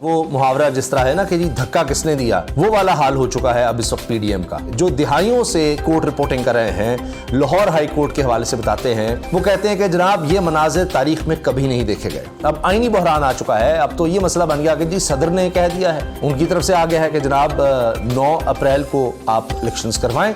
वो मुहावरा जिस तरह है ना कि जी धक्का किसने दिया, वो वाला हाल हो चुका है अब इस वक्त पीडीएम का। जो दिहाइयों से कोर्ट रिपोर्टिंग कर रहे हैं, लाहौर हाई कोर्ट के हवाले से बताते हैं, वो कहते हैं कि जनाब ये मनाजिर तारीख में कभी नहीं देखे गए। अब आईनी बहरान आ चुका है। अब तो ये मसला बन गया कि जी सदर ने कह दिया है, उनकी तरफ से आ गया है कि जनाब 9 अप्रैल को आप इलेक्शंस करवाएं।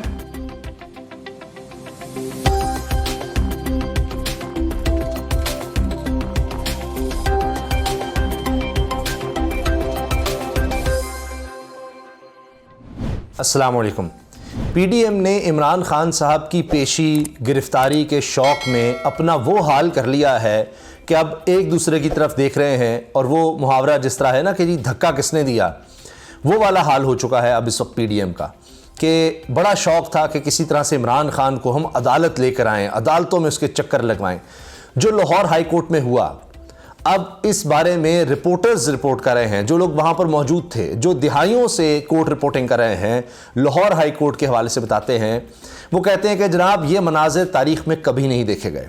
अस्सलाम वालेकुम। पीडीएम ने इमरान खान साहब की पेशी गिरफ्तारी के शौक में अपना वो हाल कर लिया है कि अब एक दूसरे की तरफ देख रहे हैं, और वो मुहावरा जिस तरह है ना कि जी धक्का किसने दिया, वो वाला हाल हो चुका है अब इस वक्त पीडीएम का। कि बड़ा शौक़ था कि किसी तरह से इमरान खान को हम अदालत लेकर आएँ, अदालतों में उसके चक्कर लगवाएँ। जो लाहौर हाई कोर्ट में हुआ, अब इस बारे में रिपोर्टर्स रिपोर्ट कर रहे हैं, जो लोग वहाँ पर मौजूद थे, जो दिहाइयों से कोर्ट रिपोर्टिंग कर रहे हैं, लाहौर हाई कोर्ट के हवाले से बताते हैं। वो कहते हैं कि जनाब ये मनाजिर तारीख़ में कभी नहीं देखे गए।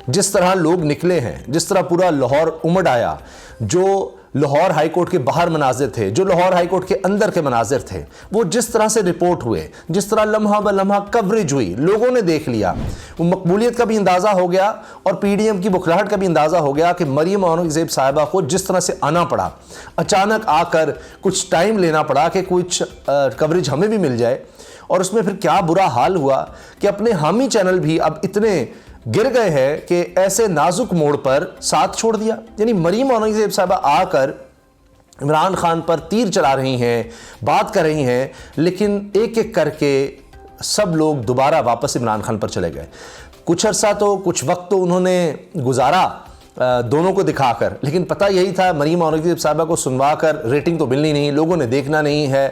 जिस तरह लोग निकले हैं, जिस तरह पूरा लाहौर उमड़ आया, जो लाहौर हाई कोर्ट के बाहर मनाजिर थे, जो लाहौर हाई कोर्ट के अंदर के मनाजिर थे, वो जिस तरह से रिपोर्ट हुए, जिस तरह लम्हा ब लम्हा कवरेज हुई, लोगों ने देख लिया, वो मकबूलियत का भी अंदाज़ा हो गया और पीडीएम की बुखलाहट का भी अंदाज़ा हो गया कि मरियम औरंगज़ेब साहिबा को जिस तरह से आना पड़ा, अचानक आकर कुछ टाइम लेना पड़ा कि कुछ कवरेज हमें भी मिल जाए। और उसमें फिर क्या बुरा हाल हुआ कि अपने हामी चैनल भी अब इतने गिर गए हैं कि ऐसे नाजुक मोड़ पर साथ छोड़ दिया। यानी मरियम औरंगज़ेब साहिबा आकर इमरान खान पर तीर चला रही हैं, बात कर रही हैं, लेकिन एक एक करके सब लोग दोबारा वापस इमरान खान पर चले गए। कुछ अर्सा तो, कुछ वक्त तो उन्होंने गुजारा दोनों को दिखाकर, लेकिन पता यही था मरियम औरंगज़ेब साहिबा को सुनवा कर रेटिंग तो मिलनी नहीं, लोगों ने देखना नहीं है,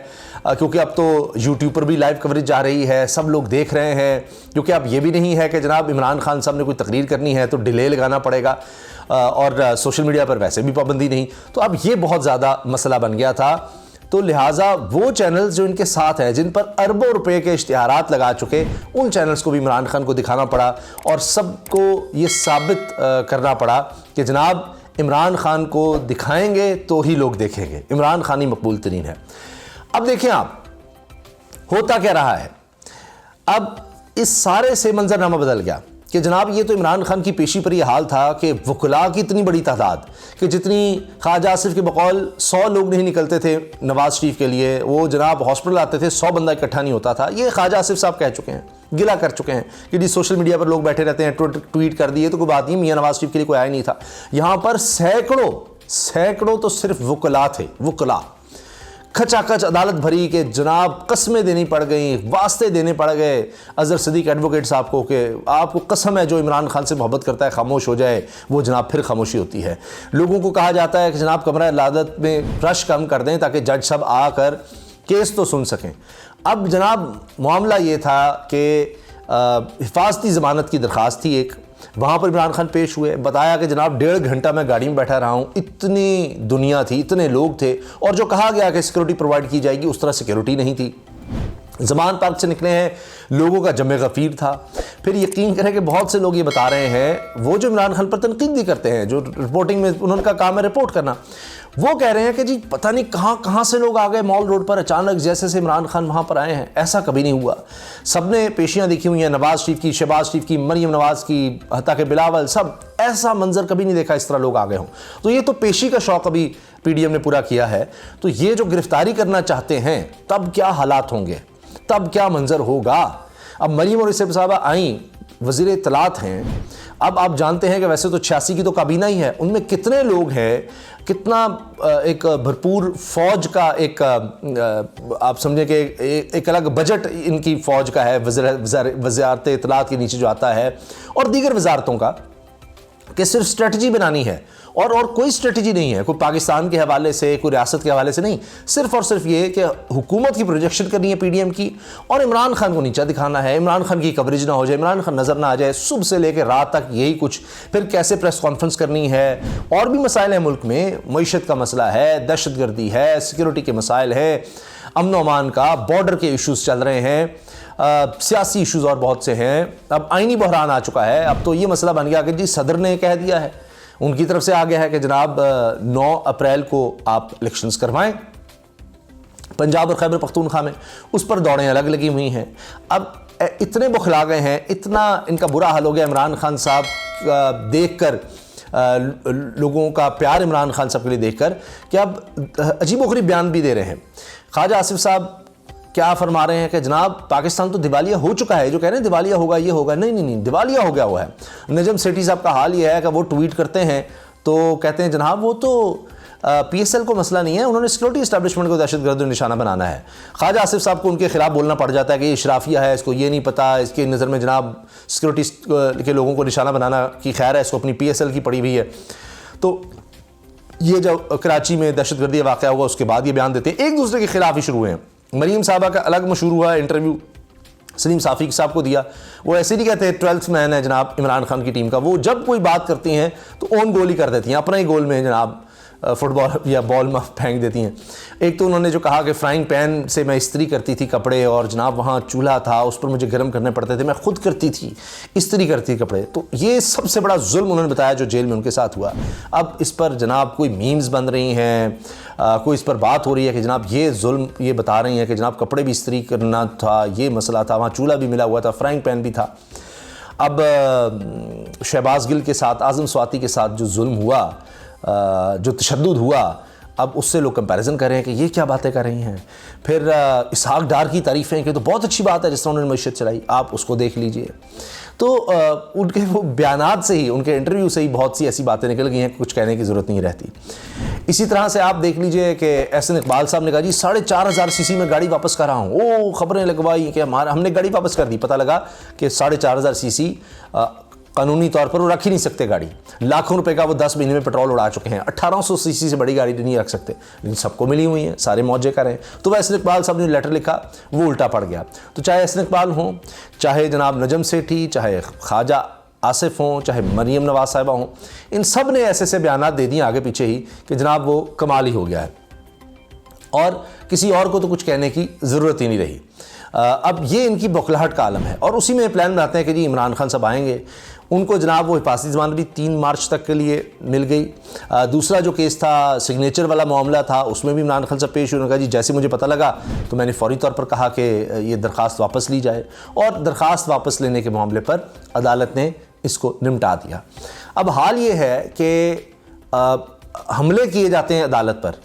क्योंकि अब तो यूट्यूब पर भी लाइव कवरेज जा रही है, सब लोग देख रहे हैं। क्योंकि अब ये भी नहीं है कि जनाब इमरान खान साहब ने कोई तकरीर करनी है तो डिले लगाना पड़ेगा, और सोशल मीडिया पर वैसे भी पाबंदी नहीं। तो अब ये बहुत ज़्यादा मसला बन गया था। तो लिहाजा वो चैनल्स जो इनके साथ हैं, जिन पर अरबों रुपए के इश्तिहारात लगा चुके, उन चैनल्स को भी इमरान खान को दिखाना पड़ा और सबको ये साबित करना पड़ा कि जनाब इमरान खान को दिखाएंगे तो ही लोग देखेंगे, इमरान खान ही मकबूल तरीन है। अब देखिए आप, होता क्या रहा है, अब इस सारे से मंजरनामा बदल गया कि जनाब ये तो इमरान खान की पेशी पर यह हाल था कि वकला की इतनी बड़ी तादाद कि जितनी ख्वाजा आसिफ के बकौल 100 लोग नहीं निकलते थे नवाज शरीफ के लिए, वो जनाब हॉस्पिटल आते थे, 100 बंदा इकट्ठा नहीं होता था। ये ख्वाजा आसिफ साहब कह चुके हैं, गिला कर चुके हैं कि जी सोशल मीडिया पर लोग बैठे रहते हैं, ट्वीट कर दिए तो कोई बात नहीं, मियाँ नवाज शरीफ के लिए कोई आया नहीं था। यहाँ पर सैकड़ों तो सिर्फ वकला थे, वकला खचाखच अदालत भरी कि जनाब कस्में देनी पड़ गई, वास्ते देने पड़ गए अजहर सिद्दीक एडवोकेट साहब को कि आपको कसम है जो इमरान खान से मोहब्बत करता है खामोश हो जाए। वो जनाब फिर खामोशी होती है। लोगों को कहा जाता है कि जनाब कमरा अदालत में रश कम कर दें ताकि जज साहब आकर केस तो सुन सकें। अब जनाब मामला ये था कि हिफाजती ज़मानत की दरख्वास्त थी एक, वहाँ पर इमरान खान पेश हुए, बताया कि जनाब 1.5 घंटा मैं गाड़ी में बैठा रहा हूँ, इतनी दुनिया थी, इतने लोग थे, और जो कहा गया कि सिक्योरिटी प्रोवाइड की जाएगी उस तरह सिक्योरिटी नहीं थी। ज़मान पार्क से निकले हैं, लोगों का जमे गफ़ीर था। फिर यकीन करें कि बहुत से लोग ये बता रहे हैं, वो जो इमरान खान पर तनकीद भी करते हैं, जो रिपोर्टिंग में उनका काम है रिपोर्ट करना, वो कह रहे हैं कि जी पता नहीं कहाँ से लोग आ गए मॉल रोड पर अचानक, जैसे से इमरान खान वहाँ पर आए हैं, ऐसा कभी नहीं हुआ। सबने पेशियाँ देखी हुई हैं, नवाज शरीफ की, शहबाज शरीफ की, मरियम नवाज की, हत्ता के बिलावल, सब, ऐसा मंजर कभी नहीं देखा इस तरह लोग आ गए हों। तो ये तो पेशी का शौक़ अभी पीडीएम ने पूरा किया है। तो ये जो गिरफ्तारी करना चाहते हैं, तब क्या हालात होंगे, तब क्या मंजर होगा। अब मरियम औरंगज़ेब साहिबा आई, वज़ीर इत्तलात हैं। अब आप जानते हैं कि वैसे तो 86 की तो काबीना ही है, उनमें कितने लोग हैं, कितना एक भरपूर फ़ौज का एक आप समझें कि एक अलग बजट इनकी फ़ौज का है, वज़ारत इत्तलात के नीचे जो आता है, और दीगर वजारतों का, कि सिर्फ स्ट्रेटजी बनानी है और कोई स्ट्रेटजी नहीं है, कोई पाकिस्तान के हवाले से, कोई रियासत के हवाले से नहीं, सिर्फ और सिर्फ ये कि हुकूमत की प्रोजेक्शन करनी है पीडीएम की, और इमरान खान को नीचा दिखाना है, इमरान खान की कवरेज ना हो जाए, इमरान खान नज़र ना आ जाए, सुबह से लेकर रात तक यही कुछ। फिर कैसे प्रेस कॉन्फ्रेंस करनी है, और भी मसाइल हैं मुल्क में, मईशत का मसला है, दहशतगर्दी है, सिक्योरिटी के मसाइल हैं, अमन अमान का, बॉर्डर के इशूज़ चल रहे हैं, सियासी इशूज़ और बहुत से हैं। अब आईनी बहरान आ चुका है। अब तो ये मसला बन गया कि जी सदर ने कह दिया है, उनकी तरफ से आ गया है कि जनाब 9 अप्रैल को आप इलेक्शंस करवाएं पंजाब और खैबर पख्तूनख्वा में। उस पर दौड़ें अलग लगी हुई हैं। अब इतने बुखला गए हैं, इतना इनका बुरा हाल हो गया इमरान खान साहब देखकर, लोगों का प्यार इमरान खान साहब के लिए देखकर, कि अब अजीबोगरीब बयान भी दे रहे हैं। ख्वाजा आसिफ साहब क्या फरमा रहे हैं कि जनाब पाकिस्तान तो दिवालिया हो चुका है। जो कह रहे हैं दिवालिया होगा, ये होगा, नहीं नहीं नहीं, दिवालिया हो गया हुआ है। नजम सेठी साहब का हाल ये है कि वो ट्वीट करते हैं तो कहते हैं जनाब वो तो PSL को मसला नहीं है, उन्होंने सिक्योरिटी इस्टेब्लिशमेंट को दहशतगर्द निशाना बनाना है। ख्वाजा आसिफ साहब को उनके खिलाफ बोलना पड़ जाता है कि ये इशराफिया है, इसको ये नहीं पता, इसकी नज़र में जनाब सिक्योरिटी के लोगों को निशाना बनाना की खैर है, इसको अपनी PSL की पड़ी हुई है। तो ये जब कराची में दहशतगर्दी वाक़या हुआ उसके बाद ये बयान देते हैं, एक दूसरे के खिलाफ ही शुरू हुए हैं। मरीम साहबा का अलग मशहूर हुआ इंटरव्यू सलीम साफ़ी साहब को दिया। वो ऐसे नहीं कहते 12th मैन है जनाब इमरान खान की टीम का, वो जब कोई बात करती हैं तो ओन गोल ही कर देती हैं, अपना ही गोल में जनाब फुटबॉल या बॉल में फेंक देती हैं। एक तो उन्होंने जो कहा कि फ्राइंग पैन से मैं इस्त्री करती थी कपड़े, और जनाब वहाँ चूल्हा था उस पर मुझे गर्म करने पड़ते थे, मैं खुद करती थी, इस्त्री करती थी कपड़े। तो ये सबसे बड़ा जुल्म उन्होंने बताया जो जेल में उनके साथ हुआ। अब इस पर जनाब कोई मीम्स बन रही हैं, कोई इस पर बात हो रही है कि जनाब ये जुल्म, ये बता रही हैं कि जनाब कपड़े भी इस्त्री करना था, ये मसला था, वहाँ चूल्हा भी मिला हुआ था, फ्राइंग पैन भी था। अब शहबाज गिल के साथ, आज़म स्वाति के साथ जो जुल्म हुआ, जो तशद्दुद हुआ, अब उससे लोग कंपैरिजन कर रहे हैं कि ये क्या बातें कर रही हैं। फिर इसहाक डार की तारीफ़ें कि तो बहुत अच्छी बात है जिस तरह उन्होंने मस्जिद चलाई, आप उसको देख लीजिए। तो उनके वो बयानात से ही, उनके इंटरव्यू से ही बहुत सी ऐसी बातें निकल गई हैं, कुछ कहने की ज़रूरत नहीं रहती। इसी तरह से आप देख लीजिए कि एहसन इकबाल साहब ने कहा जी 4,500 सीसी में गाड़ी वापस कर रहा हूँ। ओ खबरें लगवाई कि हमने गाड़ी वापस कर दी, पता लगा कि 4,500 सीसी कानूनी तौर पर वो रख ही नहीं सकते गाड़ी। लाखों रुपए का वो 10 महीने में पेट्रोल उड़ा चुके हैं। 1800 सीसी से बड़ी गाड़ी नहीं रख सकते, लेकिन सबको मिली हुई हैं, सारे मौजे कर रहे हैं। तो वह एहसन इकबाल साहब ने लेटर लिखा, वो उल्टा पड़ गया। तो चाहे एहसन इकबाल हों, चाहे जनाब नजम सेठी, चाहे ख्वाजा आसिफ हों, चाहे मरीम नवाज साहिबा हों, इन सब ने ऐसे ऐसे बयान दे दिए आगे पीछे ही कि जनाब वो कमाल ही हो गया है, और किसी और को तो कुछ कहने की ज़रूरत ही नहीं रही। अब ये इनकी बौखलाहट का आलम है, और उसी में प्लान बनाते हैं कि जी इमरान खान साहब आएंगे। उनको जनाब वो हिफाजती ज़मानत भी 3 मार्च तक के लिए मिल गई। दूसरा जो केस था, सिग्नेचर वाला मामला था, उसमें भी इमरान खान साहब पेश हुए। उन्होंने कहा जी जैसे मुझे पता लगा तो मैंने फ़ौरी तौर पर कहा कि ये दरख्वास्त वापस ली जाए, और दरख्वास्त वापस लेने के मामले पर अदालत ने इसको निपटा दिया। अब हाल ये है कि हमले किए जाते हैं अदालत पर,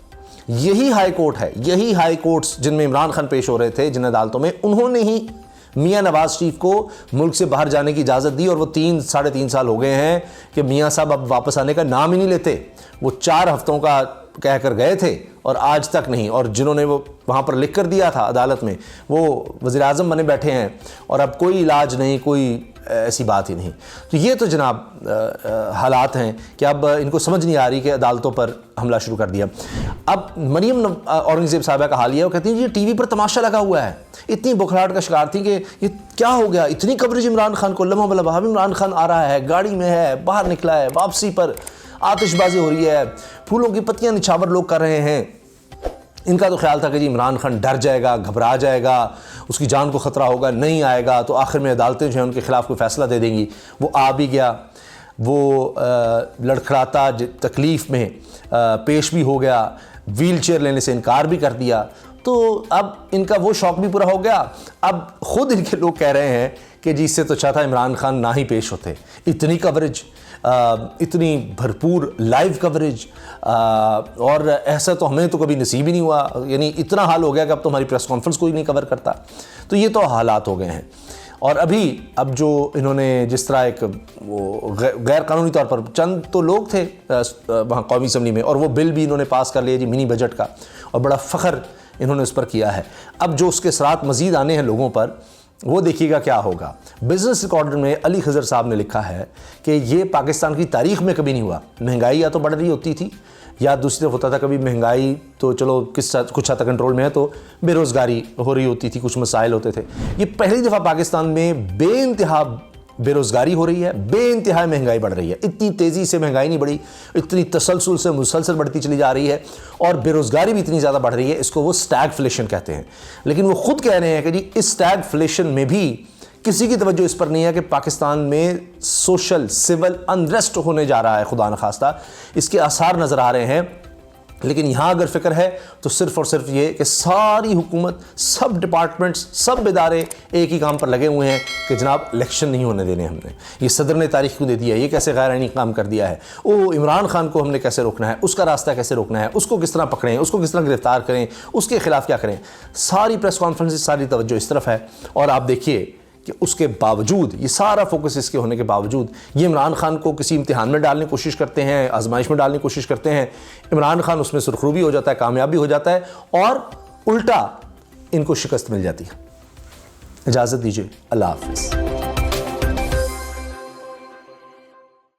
यही हाई कोर्ट है, यही हाई कोर्ट्स जिनमें इमरान खान पेश हो रहे थे जिन अदालतों में, उन्होंने ही मियां नवाज शरीफ को मुल्क से बाहर जाने की इजाज़त दी, और वो 3-3.5 साल हो गए हैं कि मियां साहब अब वापस आने का नाम ही नहीं लेते। वो 4 हफ्तों का कहकर गए थे और आज तक नहीं, और जिन्होंने वो वहाँ पर लिख कर दिया था अदालत में, वो वज़ीर आज़म बने बैठे हैं, और अब कोई इलाज नहीं, कोई ऐसी बात ही नहीं। तो ये तो जनाब हालात हैं कि अब इनको समझ नहीं आ रही कि अदालतों पर हमला शुरू कर दिया। अब मरीम औरंगज़ेब साहिबा का हाल ये है, वो कहती है ये टीवी पर तमाशा लगा हुआ है। इतनी बुखलाहट का शिकार थी कि ये क्या हो गया, इतनी कवरेज इमरान खान को, लम्हा बला बहा इमरान खान आ रहा है, गाड़ी में है, बाहर निकला है, वापसी पर आतिशबाजी हो रही है, फूलों की पत्तियां निछावर लोग कर रहे हैं। इनका तो ख्याल था कि जी इमरान खान डर जाएगा, घबरा जाएगा, उसकी जान को ख़तरा होगा, नहीं आएगा तो आखिर में अदालतें जो हैं उनके खिलाफ कोई फ़ैसला दे देंगी। वो आ भी गया, वो लड़खड़ाता तकलीफ़ में पेश भी हो गया, व्हील चेयर लेने से इनकार भी कर दिया। तो अब इनका वो शौक़ भी पूरा हो गया। अब ख़ुद इनके लोग कह रहे हैं कि जी इससे तो अच्छा था इमरान खान ना ही पेश होते। इतनी कवरेज, इतनी भरपूर लाइव कवरेज, और ऐसा तो हमें तो कभी नसीब ही नहीं हुआ। यानी इतना हाल हो गया कि अब तो हमारी प्रेस कॉन्फ्रेंस कोई नहीं कवर करता। तो ये तो हालात हो गए हैं। और अब जो इन्होंने जिस तरह एक वो गैर कानूनी तौर पर, चंद तो लोग थे वहाँ कौमी असम्बली में, और वो बिल भी इन्होंने पास कर लिया जी मिनी बजट का, और बड़ा फ़ख्र इन्होंने उस पर किया है। अब जो उसके असरात मज़ीद आने हैं लोगों पर, वो देखिएगा क्या होगा। बिज़नेस रिकॉर्डर में अली खज़र साहब ने लिखा है कि ये पाकिस्तान की तारीख़ में कभी नहीं हुआ। महंगाई या तो बढ़ रही होती थी, या दूसरी तरफ होता था कभी महंगाई तो चलो कुछ हद तक कंट्रोल में है, तो बेरोज़गारी हो रही होती थी, कुछ मसाइल होते थे। ये पहली दफ़ा पाकिस्तान में बेइंतहा बेरोज़गारी हो रही है, बेइंतहा महंगाई बढ़ रही है। इतनी तेज़ी से महंगाई नहीं बढ़ी, इतनी तसलसल से मुसलसल बढ़ती चली जा रही है, और बेरोज़गारी भी इतनी ज़्यादा बढ़ रही है। इसको वो स्टैगफ्लेशन कहते हैं। लेकिन वो ख़ुद कह रहे हैं कि जी इस स्टैगफ्लेशन में भी किसी की तवज्जो इस पर नहीं है कि पाकिस्तान में सोशल सिविल अनरेस्ट होने जा रहा है, खुदा न खास्ता इसके आसार नज़र आ रहे हैं। लेकिन यहाँ अगर फिक्र है तो सिर्फ और सिर्फ ये कि सारी हुकूमत, सब डिपार्टमेंट्स, सब इदारे एक ही काम पर लगे हुए हैं कि जनाब इलेक्शन नहीं होने देने हमने। ये सदर ने तारीख क्यों दे दिया है, ये कैसे गैर आईनी काम कर दिया है, ओ इमरान खान को हमने कैसे रोकना है, उसका रास्ता कैसे रोकना है, उसको किस तरह पकड़ें, उसको किस तरह गिरफ्तार करें, उसके खिलाफ क्या करें। सारी प्रेस कॉन्फ्रेंस, सारी तवज्जो इस तरफ है। और आप देखिए कि उसके बावजूद, ये सारा फोकस इसके होने के बावजूद, ये इमरान खान को किसी इम्तिहान में डालने की कोशिश करते हैं, आजमाइश में डालने की कोशिश करते हैं। इमरान खान उसमें सुरखरू भी हो जाता है, कामयाब भी हो जाता है और उल्टा इनको शिकस्त मिल जाती है। इजाज़त दीजिए, अल्लाह हाफ़िज़।